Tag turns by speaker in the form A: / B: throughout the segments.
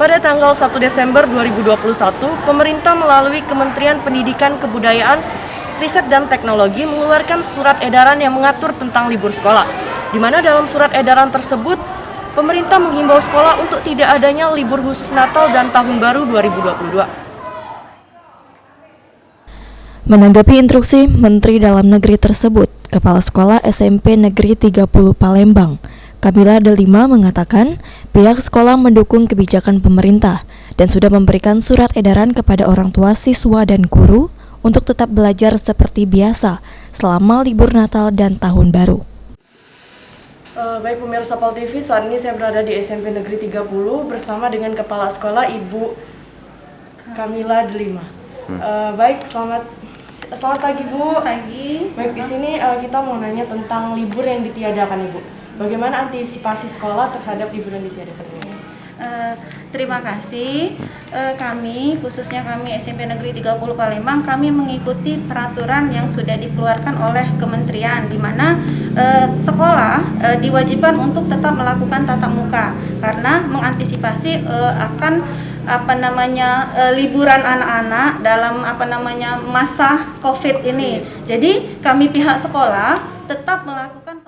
A: Pada tanggal 1 Desember 2021, pemerintah melalui Kementerian Pendidikan Kebudayaan, Riset dan Teknologi mengeluarkan surat edaran yang mengatur tentang libur sekolah, di mana dalam surat edaran tersebut, pemerintah menghimbau sekolah untuk tidak adanya libur khusus Natal dan Tahun Baru 2022.
B: Menanggapi instruksi Menteri Dalam Negeri tersebut, Kepala Sekolah SMP Negeri 30 Palembang, Kamila Delima mengatakan pihak sekolah mendukung kebijakan pemerintah dan sudah memberikan surat edaran kepada orang tua siswa dan guru untuk tetap belajar seperti biasa selama libur Natal dan Tahun Baru.
A: Baik pemirsa Pol TV, saat ini saya berada di SMP Negeri 30 bersama dengan Kepala Sekolah Ibu Kamila Delima. Baik, selamat pagi Bu.
C: Pagi.
A: Baik, di sini kita mau nanya tentang libur yang ditiadakan Ibu. Bagaimana antisipasi sekolah terhadap libur yang ditiadakan ini?
C: Terima kasih. Kami, khususnya kami SMP Negeri 30 Palembang, kami mengikuti peraturan yang sudah dikeluarkan oleh kementerian, di mana sekolah diwajibkan untuk tetap melakukan tatap muka karena mengantisipasi akan liburan anak-anak dalam masa Covid ini. Jadi kami pihak sekolah tetap melakukan.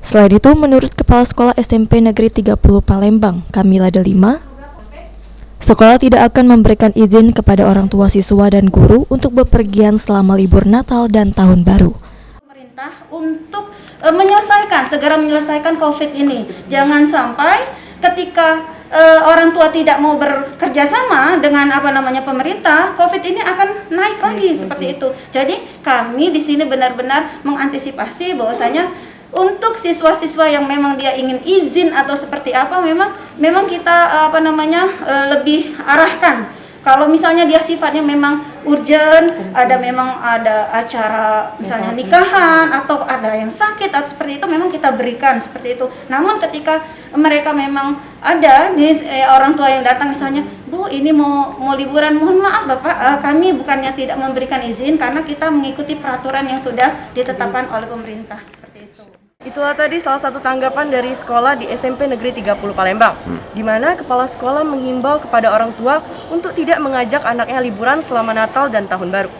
B: Selain itu, menurut Kepala Sekolah SMP Negeri 30 Palembang, Kamila Delima, sekolah tidak akan memberikan izin kepada orang tua siswa dan guru untuk bepergian selama libur Natal dan Tahun Baru.
C: Pemerintah untuk segera menyelesaikan COVID ini. Jangan sampai ketika orang tua tidak mau bekerja sama dengan pemerintah, COVID ini akan naik lagi seperti itu. Jadi kami di sini benar-benar mengantisipasi bahwasanya untuk siswa-siswa yang memang dia ingin izin atau seperti apa, memang kita lebih arahkan. Kalau misalnya dia sifatnya memang urgent, ada acara misalnya nikahan atau ada yang sakit atau seperti itu, memang kita berikan seperti itu. Namun ketika mereka memang ada orang tua yang datang misalnya, Bu ini mau liburan, mohon maaf Bapak, kami bukannya tidak memberikan izin karena kita mengikuti peraturan yang sudah ditetapkan oleh pemerintah seperti itu.
A: Itulah tadi salah satu tanggapan dari sekolah di SMP Negeri 30 Palembang, di mana kepala sekolah menghimbau kepada orang tua untuk tidak mengajak anaknya liburan selama Natal dan Tahun Baru.